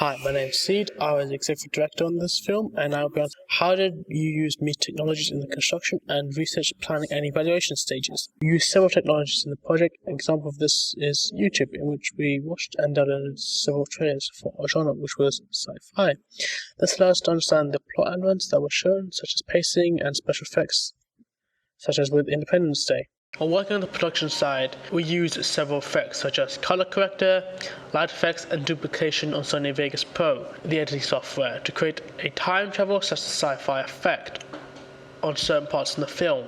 Hi, my name's Seed. I was the executive director on this film, and I'll be on how did you use meat technologies in the construction and research, planning, and evaluation stages. We used several technologies in the project. An example of this is YouTube, in which we watched and downloaded several trailers for our genre, which was sci-fi. This allowed us to understand the plot elements that were shown, such as pacing and special effects, such as with Independence Day. While working on the production side, we used several effects such as color corrector, light effects, and duplication on Sony Vegas Pro, the editing software, to create a time travel such as sci-fi effect on certain parts in the film,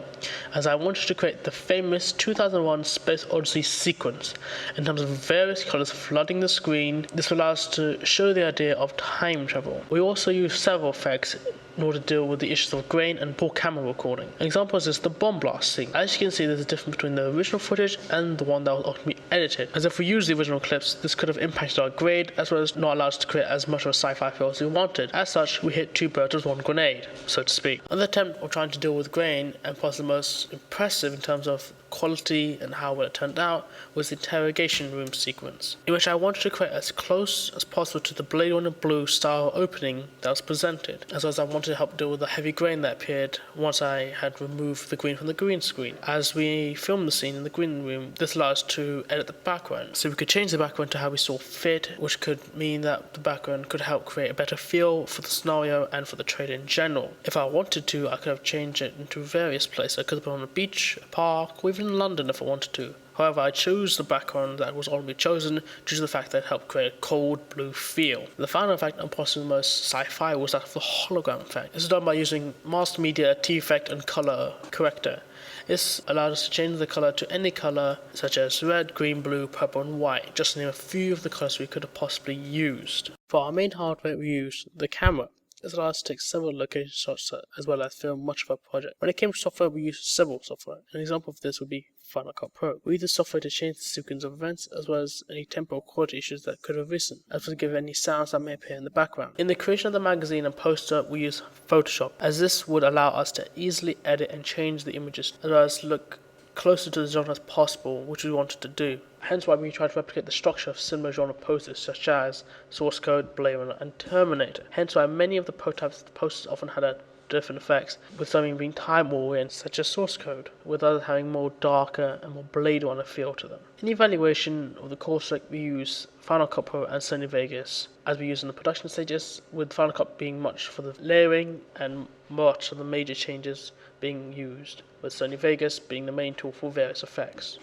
as I wanted to create the famous 2001 Space Odyssey sequence in terms of various colors flooding the screen. This will allow us to show the idea of time travel. We also used several effects in order to deal with the issues of grain and poor camera recording. An example is the bomb blast scene. As you can see, there's a difference between the original footage and the one that was ultimately edited, as if we used the original clips, this could have impacted our grade as well as not allowed us to create as much of a sci-fi feel as we wanted. As such, we hit two birds with one grenade, so to speak. Another attempt of trying to deal with grain, and possibly the most impressive in terms of quality and how well it turned out, was the interrogation room sequence, in which I wanted to create as close as possible to the Blade Runner Blue style opening that was presented, as well as I wanted to help deal with the heavy grain that appeared once I had removed the green from the green screen. As we filmed the scene in the green room, this allowed us to edit the background, so we could change the background to how we saw fit, which could mean that the background could help create a better feel for the scenario and for the trailer in general. If I wanted to, I could have changed it into various places. I could have put it on a beach, a park, or even in London if I wanted to. However, I chose the background that was already chosen due to the fact that it helped create a cold blue feel. The final effect, and possibly the most sci-fi, was that of the hologram effect. This is done by using master media, T-effect, and color corrector. This allowed us to change the color to any color, such as red, green, blue, purple, and white, just to name a few of the colors we could have possibly used. For our main hardware, we used the camera. This allowed us to take several location shots as well as film much of our project. When it came to software, we used several software. An example of this would be Final Cut Pro. We used the software to change the sequence of events as well as any temporal quality issues that could have arisen, as well as give any sounds that may appear in the background. In the creation of the magazine and poster, we used Photoshop, as this would allow us to easily edit and change the images as well as look closer to the genre as possible, which we wanted to do. Hence why we tried to replicate the structure of similar genre posters such as Source Code, Blade Runner, and Terminator. Hence why many of the prototypes of the posters often had different effects, with some being time-oriented such as Source Code, with others having more darker and more Blade Runner feel to them. In the evaluation of the coursework, we use Final Cut Pro and Sony Vegas, as we use in the production stages, with Final Cut being much for the layering and much of the major changes being used, with Sony Vegas being the main tool for various effects.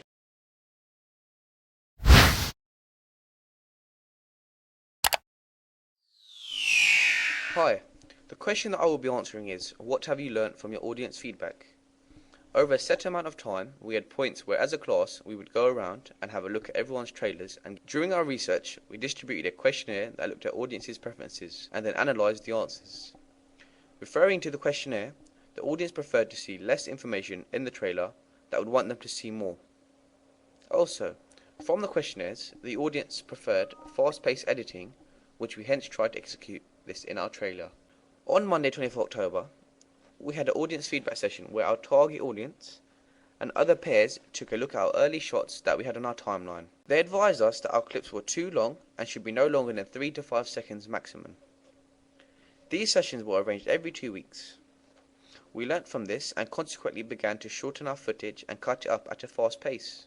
Hi, the question that I will be answering is, what have you learnt from your audience feedback? Over a set amount of time, we had points where as a class we would go around and have a look at everyone's trailers, and during our research we distributed a questionnaire that looked at audiences' preferences and then analysed the answers. Referring to the questionnaire, the audience preferred to see less information in the trailer that would want them to see more. Also, from the questionnaires, the audience preferred fast-paced editing, which we hence tried to execute this in our trailer. On Monday 24th October, we had an audience feedback session where our target audience and other pairs took a look at our early shots that we had on our timeline. They advised us that our clips were too long and should be no longer than 3 to 5 seconds maximum. These sessions were arranged every 2 weeks. We learnt from this and consequently began to shorten our footage and cut it up at a fast pace.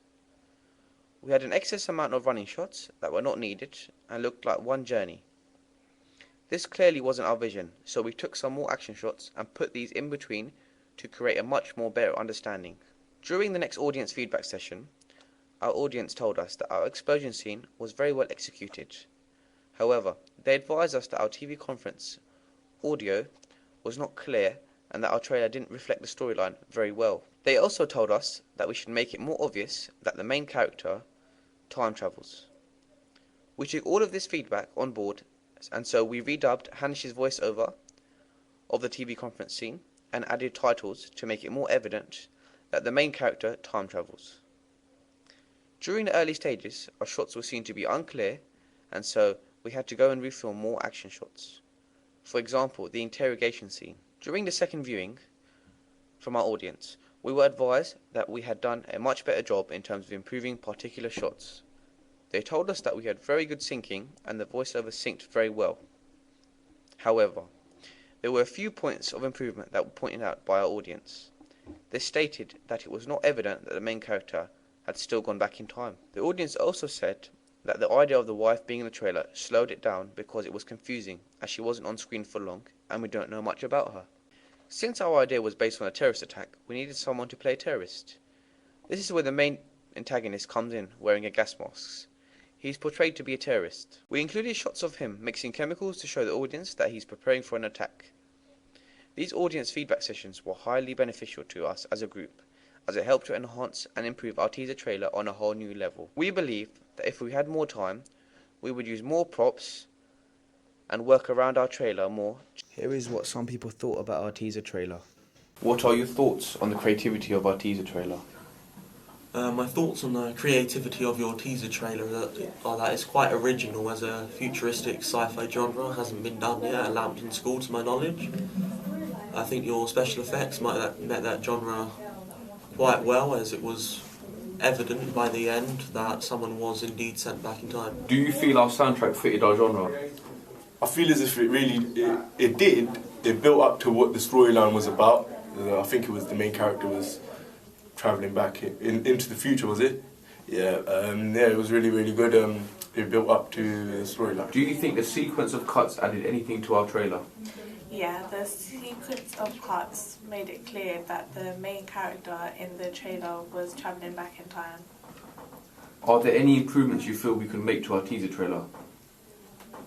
We had an excess amount of running shots that were not needed and looked like one journey. This clearly wasn't our vision, so we took some more action shots and put these in between to create a much more better understanding. During the next audience feedback session, our audience told us that our explosion scene was very well executed. However, they advised us that our TV conference audio was not clear and that our trailer didn't reflect the storyline very well. They also told us that we should make it more obvious that the main character time travels. We took all of this feedback on board, and so we redubbed Hanish's voiceover of the TV conference scene and added titles to make it more evident that the main character time travels. During the early stages, our shots were seen to be unclear, and so we had to go and refilm more action shots. For example, the interrogation scene. During the second viewing from our audience, we were advised that we had done a much better job in terms of improving particular shots. They told us that we had very good syncing and the voiceover synced very well. However, there were a few points of improvement that were pointed out by our audience. They stated that it was not evident that the main character had still gone back in time. The audience also said that the idea of the wife being in the trailer slowed it down because it was confusing as she wasn't on screen for long and we don't know much about her. Since our idea was based on a terrorist attack, we needed someone to play a terrorist. This is where the main antagonist comes in, wearing a gas mask. He is portrayed to be a terrorist. We included shots of him mixing chemicals to show the audience that he is preparing for an attack. These audience feedback sessions were highly beneficial to us as a group, as it helped to enhance and improve our teaser trailer on a whole new level. We believe that if we had more time, we would use more props and work around our trailer more. Here is what some people thought about our teaser trailer. What are your thoughts on the creativity of our teaser trailer? My thoughts on the creativity of your teaser trailer are that it's quite original as a futuristic sci-fi genre. Hasn't been done yet at Lambton School to my knowledge. I think your special effects might have met that genre quite well, as it was evident by the end that someone was indeed sent back in time. Do you feel our soundtrack fitted our genre? I feel as if it did. It built up to what the storyline was about. I think it was the main character was travelling back into the future, was it? Yeah, it was really, really good. It built up to the storyline. Do you think the sequence of cuts added anything to our trailer? Yeah, the sequence of cuts made it clear that the main character in the trailer was travelling back in time. Are there any improvements you feel we can make to our teaser trailer?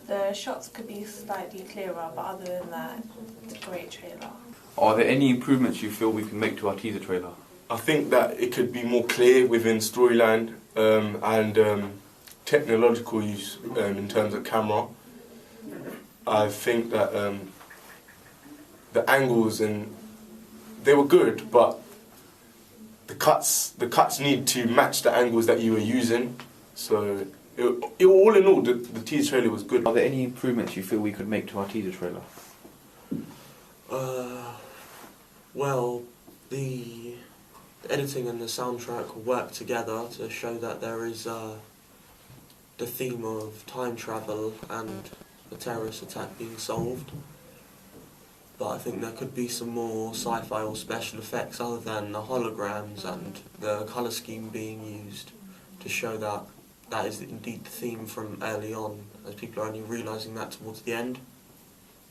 The shots could be slightly clearer, but other than that, it's a great trailer. Are there any improvements you feel we can make to our teaser trailer? I think that it could be more clear within storyline and technological use in terms of camera. I think that the angles they were good, but the cuts need to match the angles that you were using. So all in all, the teaser trailer was good. Are there any improvements you feel we could make to our teaser trailer? Well, the editing and the soundtrack work together to show that there is the theme of time travel and the terrorist attack being solved. But I think there could be some more sci-fi or special effects other than the holograms and the colour scheme being used to show that that is indeed the theme from early on, as people are only realising that towards the end.